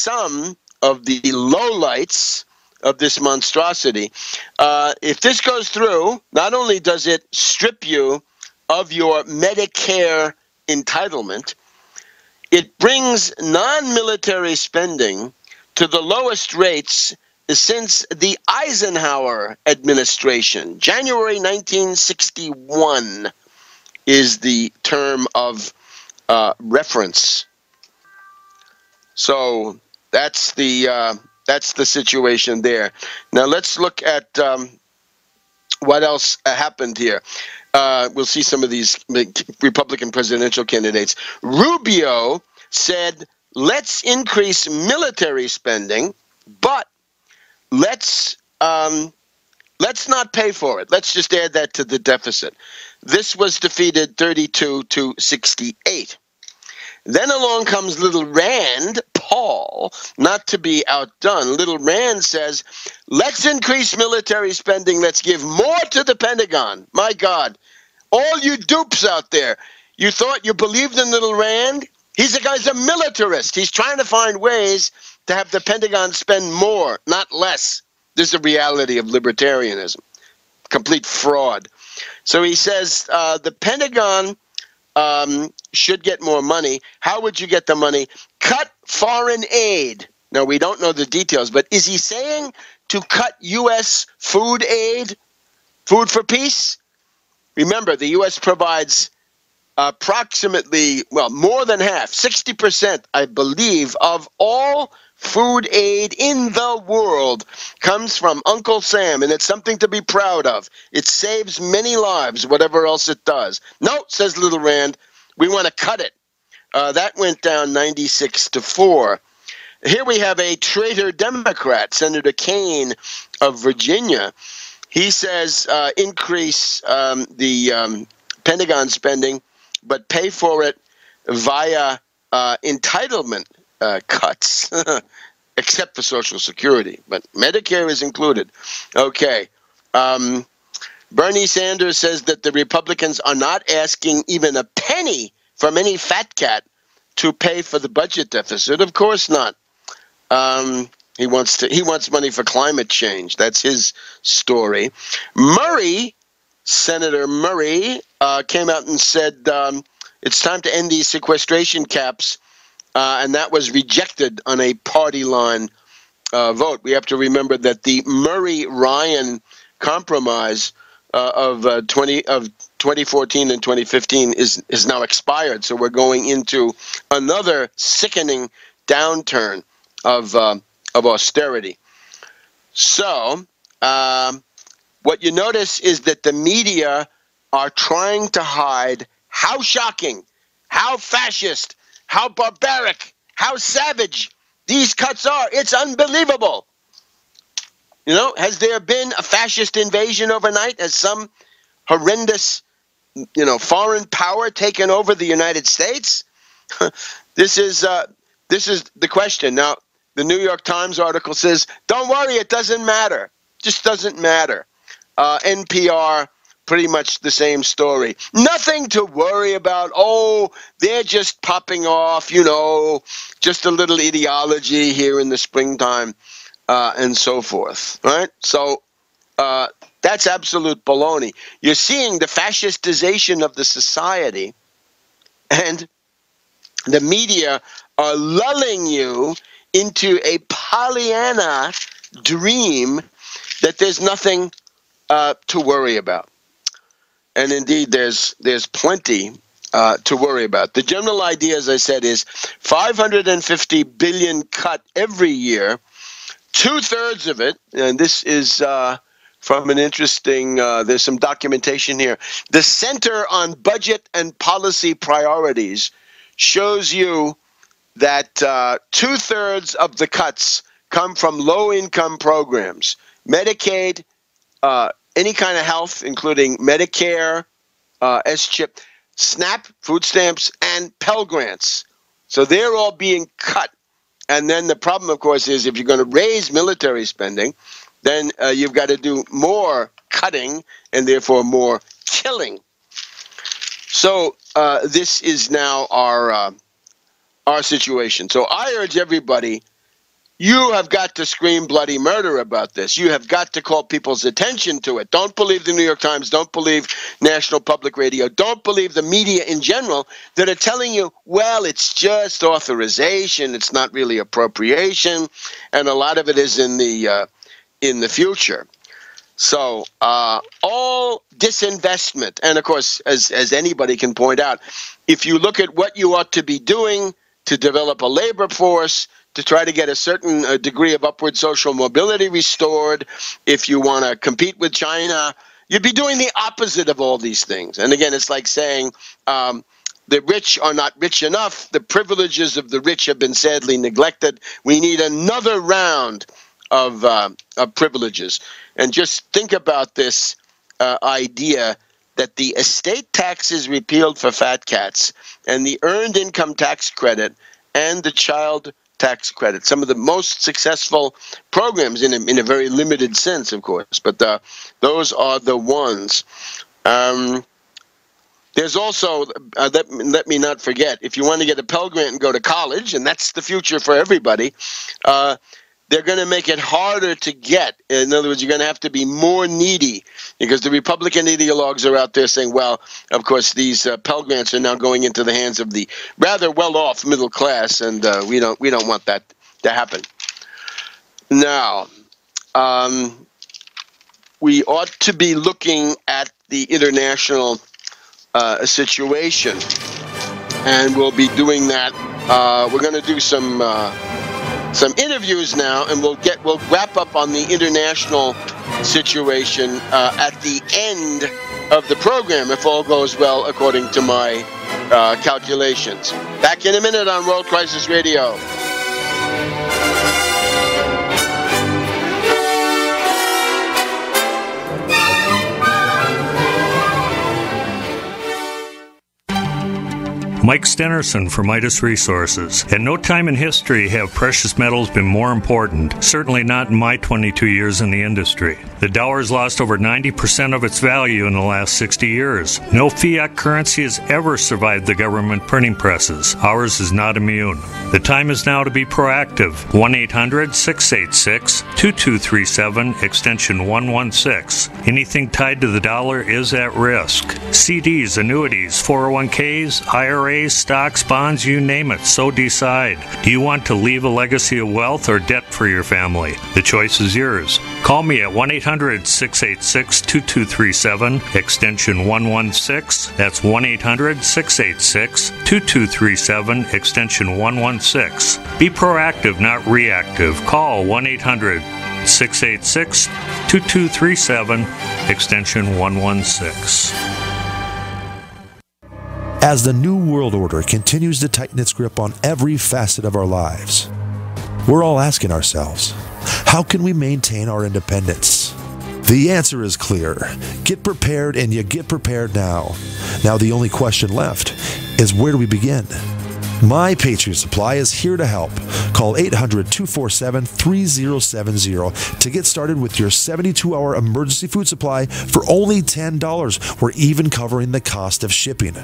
some of the lowlights of this monstrosity. If this goes through, not only does it strip you of your Medicare entitlement, it brings non-military spending to the lowest rates since the Eisenhower administration. January 1961 is the term of reference. So that's the situation there. Now let's look at what else happened here. We'll see some of these Republican presidential candidates. Rubio said, let's increase military spending, but let's not pay for it. Let's just add that to the deficit. This was defeated 32-68. Then along comes Little Rand Paul, not to be outdone. Little Rand says, let's increase military spending. Let's give more to the Pentagon. My God, all you dupes out there, you thought you believed in Little Rand? He's a militarist. He's trying to find ways to have the Pentagon spend more, not less. This is the reality of libertarianism. Complete fraud. So he says the Pentagon should get more money. How would you get the money? Cut foreign aid. Now, we don't know the details, but is he saying to cut U.S. food aid, food for peace? Remember, the U.S. provides approximately, well, more than half, 60%, I believe, of all food aid in the world comes from Uncle Sam, and it's something to be proud of. It saves many lives, whatever else it does. No, says Little Rand, we want to cut it. That went down 96-4. Here we have a traitor Democrat, Senator Kaine of Virginia. He says increase the Pentagon spending, but pay for it via entitlement cuts, except for Social Security. But Medicare is included. Okay. Bernie Sanders says that the Republicans are not asking even a penny from any fat cat to pay for the budget deficit. Of course not. He wants money for climate change. That's his story. Senator Murray, came out and said it's time to end these sequestration caps, and that was rejected on a party line vote. We have to remember that the Murray-Ryan compromise of 2014 and 2015 is now expired, so we're going into another sickening downturn of austerity. So what you notice is that the media are trying to hide how shocking, how fascist, how barbaric, how savage these cuts are. It's unbelievable. You know, has there been a fascist invasion overnight? Has some horrendous, foreign power taken over the United States? This is the question. Now, the New York Times article says, don't worry, it doesn't matter. Just doesn't matter. NPR, pretty much the same story. Nothing to worry about. Oh, they're just popping off, just a little ideology here in the springtime, and so forth, right? So that's absolute baloney. You're seeing the fascistization of the society, and the media are lulling you into a Pollyanna dream that there's nothing to worry about. And indeed, there's plenty to worry about. The general idea, as I said, is $550 billion cut every year. 2/3 of it, and this is from an interesting, there's some documentation here. The Center on Budget and Policy Priorities shows you that 2/3 of the cuts come from low-income programs, Medicaid, any kind of health, including Medicare, S-CHIP, SNAP, food stamps, and Pell Grants. So they're all being cut. And then the problem, of course, is if you're going to raise military spending, then you've got to do more cutting and therefore more killing. So this is now our situation. So I urge everybody you have got to scream bloody murder about this. You have got to call people's attention to it. Don't believe the New York Times. Don't believe National Public Radio. Don't believe the media in general that are telling you, well, it's just authorization. It's not really appropriation. And a lot of it is in the future. So all disinvestment, and of course, as anybody can point out, if you look at what you ought to be doing to develop a labor force, to try to get a certain degree of upward social mobility restored, if you want to compete with China, you'd be doing the opposite of all these things. And again, it's like saying the rich are not rich enough. The privileges of the rich have been sadly neglected. We need another round of privileges. And just think about this idea that the estate tax is repealed for fat cats, and the earned income tax credit and the child tax credit, some of the most successful programs in a very limited sense, of course, but those are the ones. There's also, let me not forget, if you want to get a Pell Grant and go to college, and that's the future for everybody, they're going to make it harder to get. In other words, you're going to have to be more needy, because the Republican ideologues are out there saying, well, of course, these Pell Grants are now going into the hands of the rather well-off middle class, and we don't want that to happen. Now, we ought to be looking at the international situation, and we'll be doing that. We're going to do some interviews now, and we'll wrap up on the international situation at the end of the program, if all goes well, according to my calculations. Back in a minute on World Crisis Radio. Mike Stenerson for Midas Resources. At no time in history have precious metals been more important, certainly not in my 22 years in the industry. The dollar has lost over 90% of its value in the last 60 years. No fiat currency has ever survived the government printing presses. Ours is not immune. The time is now to be proactive. 1-800-686-2237, extension 116. Anything tied to the dollar is at risk. CDs, annuities, 401ks, IRAs, stocks, bonds, you name it, so decide. Do you want to leave a legacy of wealth or debt for your family? The choice is yours. Call me at 1-800-686-2237, extension 116. That's 1-800-686-2237, extension 116. Be proactive, not reactive. Call 1-800-686-2237, extension 116. As the New World Order continues to tighten its grip on every facet of our lives, we're all asking ourselves, how can we maintain our independence? The answer is clear. Get prepared, and you get prepared now. Now the only question left is, where do we begin? My Patriot Supply is here to help. Call 800-247-3070 to get started with your 72-hour emergency food supply for only $10. We're even covering the cost of shipping.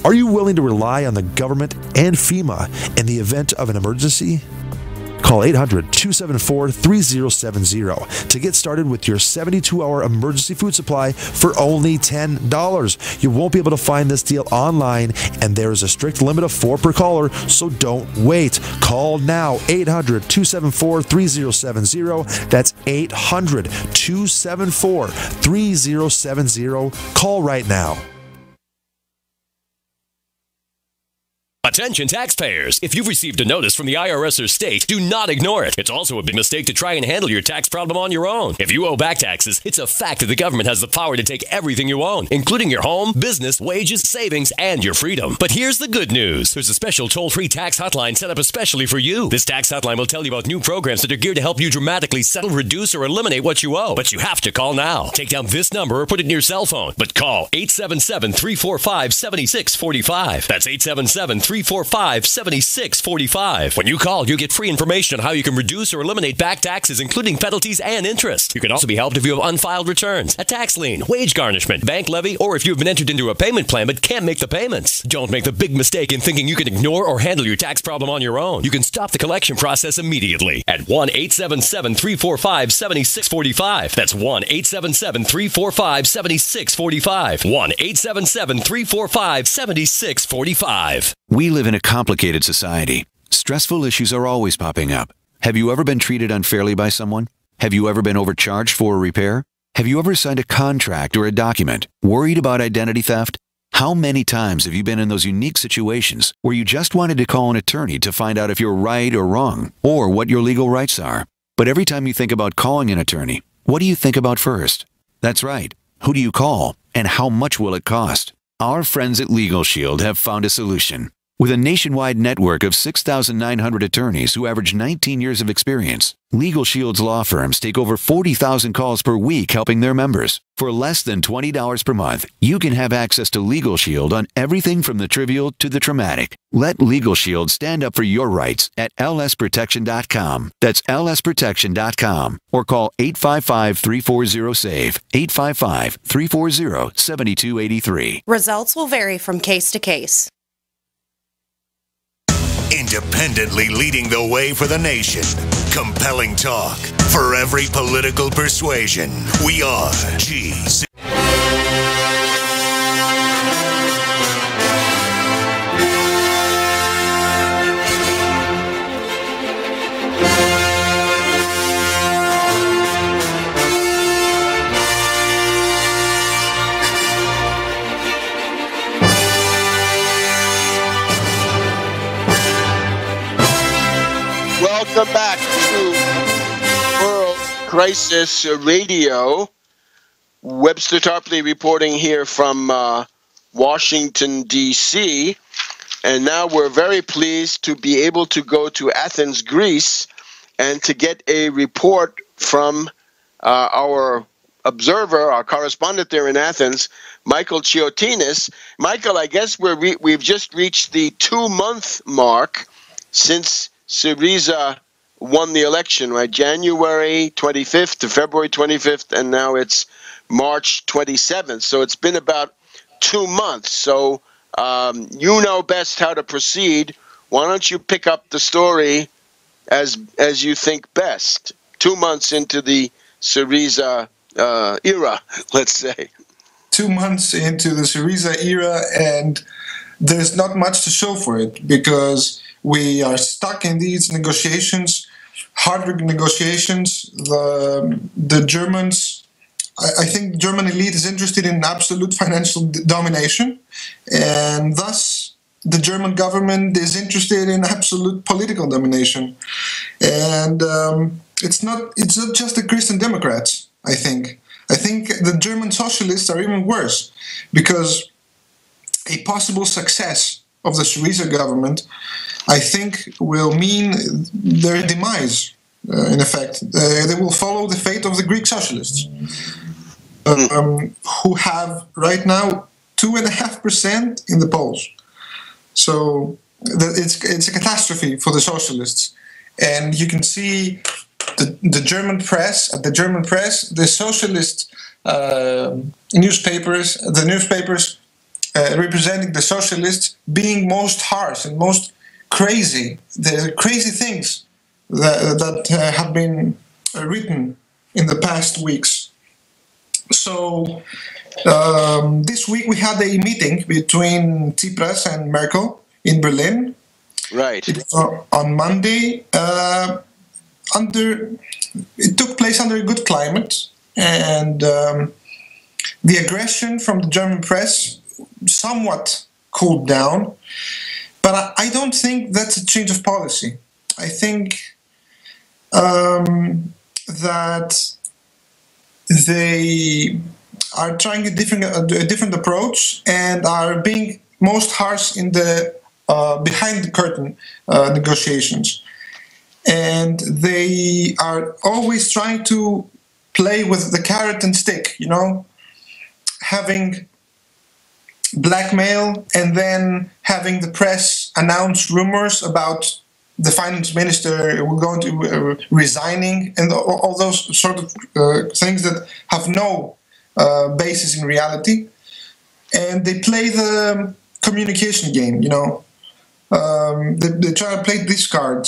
Are you willing to rely on the government and FEMA in the event of an emergency? Call 800-274-3070 to get started with your 72-hour emergency food supply for only $10. You won't be able to find this deal online, and there is a strict limit of 4 per caller, so don't wait. Call now, 800-274-3070. That's 800-274-3070. Call right now. Attention taxpayers! If you've received a notice from the IRS or state, do not ignore it. It's also a big mistake to try and handle your tax problem on your own. If you owe back taxes, it's a fact that the government has the power to take everything you own, including your home, business, wages, savings, and your freedom. But here's the good news. There's a special toll-free tax hotline set up especially for you. This tax hotline will tell you about new programs that are geared to help you dramatically settle, reduce, or eliminate what you owe. But you have to call now. Take down this number or put it in your cell phone. But call 877-345-7645. That's 877-345-7645. 1-877-345-7645. When you call, you'll get free information on how you can reduce or eliminate back taxes, including penalties and interest. You can also be helped if you have unfiled returns, a tax lien, wage garnishment, bank levy, or if you've been entered into a payment plan but can't make the payments. Don't make the big mistake in thinking you can ignore or handle your tax problem on your own. You can stop the collection process immediately at 1-877-345-7645. That's 1-877-345-7645. 1-877-345-7645. We live in a complicated society. Stressful issues are always popping up. Have you ever been treated unfairly by someone? Have you ever been overcharged for a repair? Have you ever signed a contract or a document worried about identity theft? How many times have you been in those unique situations where you just wanted to call an attorney to find out if you're right or wrong, or what your legal rights are? But every time you think about calling an attorney, what do you think about first? That's right. Who do you call, and how much will it cost? Our friends at Legal Shield have found a solution. With a nationwide network of 6,900 attorneys who average 19 years of experience, Legal Shield's law firms take over 40,000 calls per week helping their members. For less than $20 per month, you can have access to Legal Shield on everything from the trivial to the traumatic. Let Legal Shield stand up for your rights at lsprotection.com. That's lsprotection.com. Or call 855-340-SAVE, 855-340-7283. Results will vary from case to case. Independently leading the way for the nation. Compelling talk for every political persuasion. We are GC. Welcome back to World Crisis Radio. Webster Tarpley reporting here from Washington, D.C. And now we're very pleased to be able to go to Athens, Greece, and to get a report from our observer, our correspondent there in Athens, Michael Chiotinis. Michael, I guess we've just reached the 2-month mark since Syriza won the election, right? January 25th to February 25th, and now it's March 27th. So it's been about 2 months. So you know best how to proceed. Why don't you pick up the story as you think best? 2 months into the Syriza era, let's say. 2 months into the Syriza era, and there's not much to show for it because we are stuck in these negotiations, hard negotiations. The Germans, I think the German elite is interested in absolute financial domination, and thus the German government is interested in absolute political domination. And it's not just the Christian Democrats, I think. I think the German socialists are even worse, because a possible success of the Syriza government, I think, will mean their demise, in effect. They will follow the fate of the Greek socialists, who have right now 2.5% in the polls. So it's a catastrophe for the socialists. And you can see the German press, the socialist newspapers, representing the socialists being most harsh and most crazy. The crazy things that have been written in the past weeks. So this week we had a meeting between Tsipras and Merkel in Berlin. Right. On Monday. It took place under a good climate, and the aggression from the German press somewhat cooled down, but I don't think that's a change of policy. I think that they are trying a different approach and are being most harsh in the behind the curtain negotiations. And they are always trying to play with the carrot and stick, having blackmail and then having the press announce rumors about the finance minister going to resigning, and all those sort of things that have no basis in reality. And they play the communication game, you know. They try to play this card.